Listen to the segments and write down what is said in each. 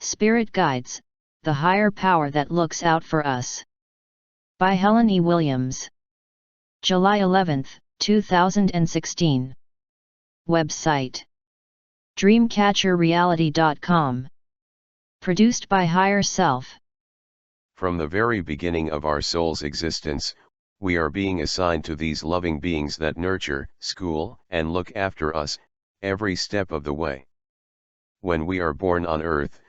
Spirit Guides, the higher power that looks out for us. By Helen E. Williams. July 11, 2016. Website: dreamcatcherreality.com. Produced by Higher Self. From the very beginning of our soul's existence, we are being assigned to these loving beings that nurture, school, and look after us, every step of the way. When we are born on earth,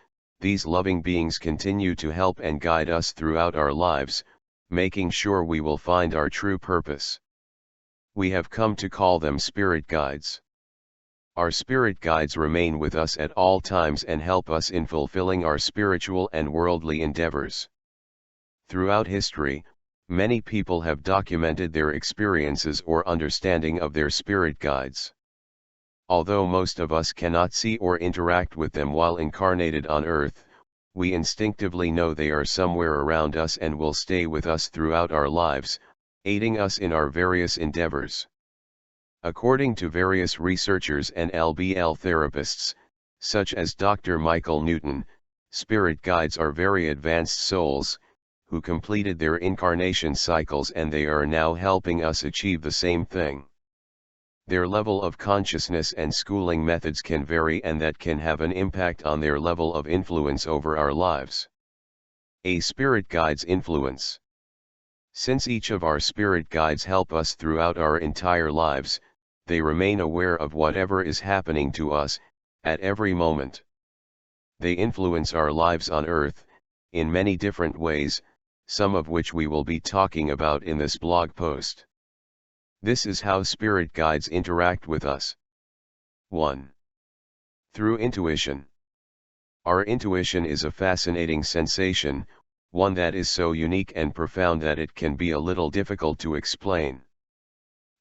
these loving beings continue to help and guide us throughout our lives, making sure we will find our true purpose. We have come to call them spirit guides. Our spirit guides remain with us at all times and help us in fulfilling our spiritual and worldly endeavors. Throughout history, many people have documented their experiences or understanding of their spirit guides. Although most of us cannot see or interact with them while incarnated on earth, we instinctively know they are somewhere around us and will stay with us throughout our lives, aiding us in our various endeavors. According to various researchers and LBL therapists, such as Dr. Michael Newton, spirit guides are very advanced souls, who completed their incarnation cycles, and they are now helping us achieve the same thing. Their level of consciousness and schooling methods can vary, and that can have an impact on their level of influence over our lives. A spirit guide's influence. Since each of our spirit guides help us throughout our entire lives, they remain aware of whatever is happening to us, at every moment. They influence our lives on earth, in many different ways, some of which we will be talking about in this blog post. This is how spirit guides interact with us. 1. Through intuition. Our intuition is a fascinating sensation, one that is so unique and profound that it can be a little difficult to explain.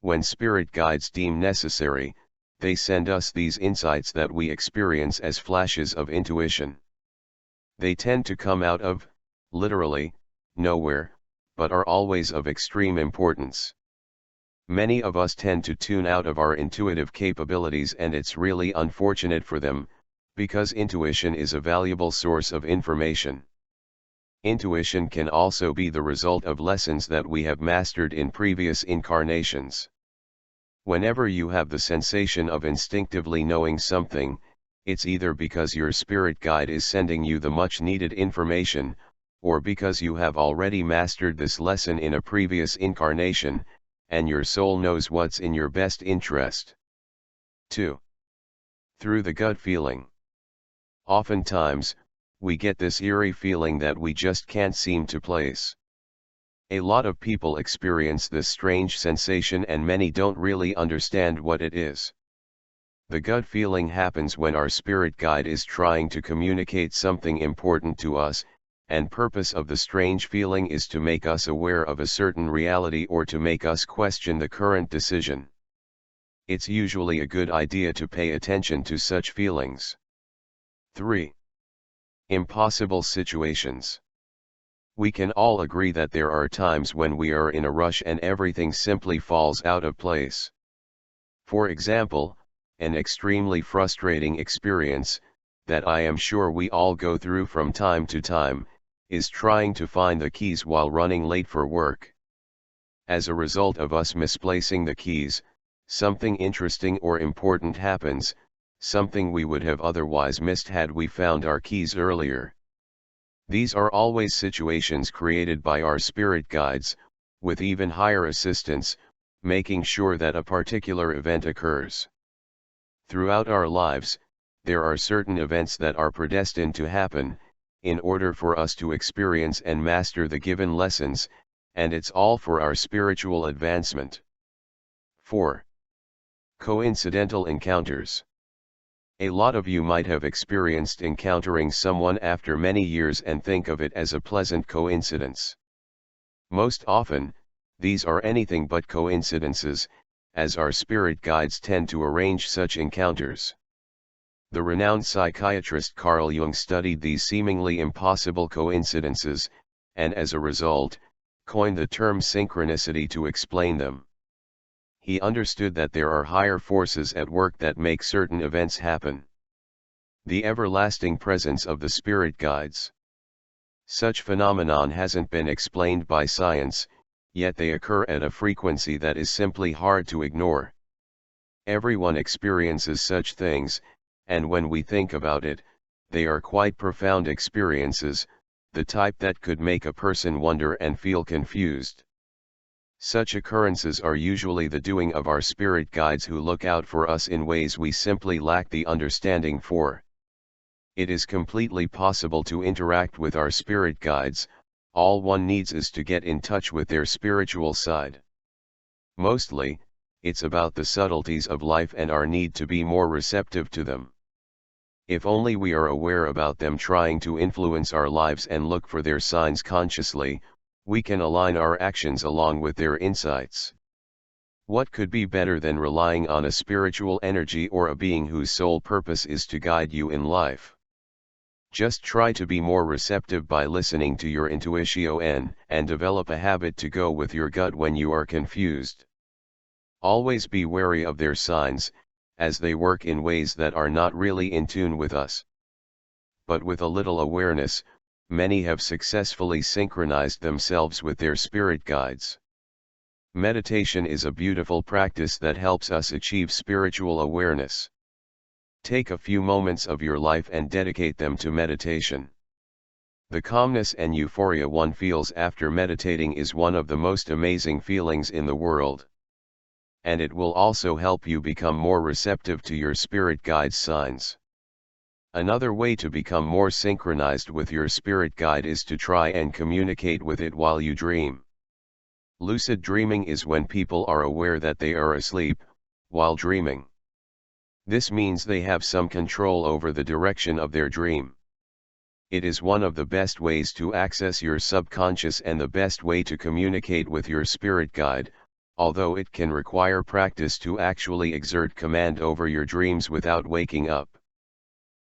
When spirit guides deem necessary, they send us these insights that we experience as flashes of intuition. They tend to come out of, literally, nowhere, but are always of extreme importance. Many of us tend to tune out of our intuitive capabilities, and it's really unfortunate for them, because intuition is a valuable source of information. Intuition can also be the result of lessons that we have mastered in previous incarnations. Whenever you have the sensation of instinctively knowing something, it's either because your spirit guide is sending you the much needed information, or because you have already mastered this lesson in a previous incarnation, and your soul knows what's in your best interest. 2. Through the gut feeling. Oftentimes, we get this eerie feeling that we just can't seem to place. A lot of people experience this strange sensation, and many don't really understand what it is. The gut feeling happens when our spirit guide is trying to communicate something important to us, and purpose of the strange feeling is to make us aware of a certain reality or to make us question the current decision. It's usually a good idea to pay attention to such feelings. 3. Impossible situations. We can all agree that there are times when we are in a rush and everything simply falls out of place. For example, an extremely frustrating experience, that I am sure we all go through from time to time, is trying to find the keys while running late for work. As a result of us misplacing the keys, something interesting or important happens, something we would have otherwise missed had we found our keys earlier. These are always situations created by our spirit guides, with even higher assistance, making sure that a particular event occurs. Throughout our lives, there are certain events that are predestined to happen, in order for us to experience and master the given lessons, and it's all for our spiritual advancement. 4. Coincidental encounters. A lot of you might have experienced encountering someone after many years and think of it as a pleasant coincidence. Most often, these are anything but coincidences, as our spirit guides tend to arrange such encounters. The renowned psychiatrist Carl Jung studied these seemingly impossible coincidences, and as a result, coined the term synchronicity to explain them. He understood that there are higher forces at work that make certain events happen. The everlasting presence of the spirit guides. Such phenomenon hasn't been explained by science, yet they occur at a frequency that is simply hard to ignore. Everyone experiences such things, and when we think about it, they are quite profound experiences, the type that could make a person wonder and feel confused. Such occurrences are usually the doing of our spirit guides who look out for us in ways we simply lack the understanding for. It is completely possible to interact with our spirit guides, all one needs is to get in touch with their spiritual side. Mostly, it's about the subtleties of life and our need to be more receptive to them. If only we are aware about them trying to influence our lives and look for their signs consciously, we can align our actions along with their insights. What could be better than relying on a spiritual energy or a being whose sole purpose is to guide you in life? Just try to be more receptive by listening to your intuition and develop a habit to go with your gut when you are confused. Always be wary of their signs, as they work in ways that are not really in tune with us. But with a little awareness, many have successfully synchronized themselves with their spirit guides. Meditation is a beautiful practice that helps us achieve spiritual awareness. Take a few moments of your life and dedicate them to meditation. The calmness and euphoria one feels after meditating is one of the most amazing feelings in the world. And it will also help you become more receptive to your spirit guide's signs. Another way to become more synchronized with your spirit guide is to try and communicate with it while you dream. Lucid dreaming is when people are aware that they are asleep, while dreaming. This means they have some control over the direction of their dream. It is one of the best ways to access your subconscious and the best way to communicate with your spirit guide, although it can require practice to actually exert command over your dreams without waking up.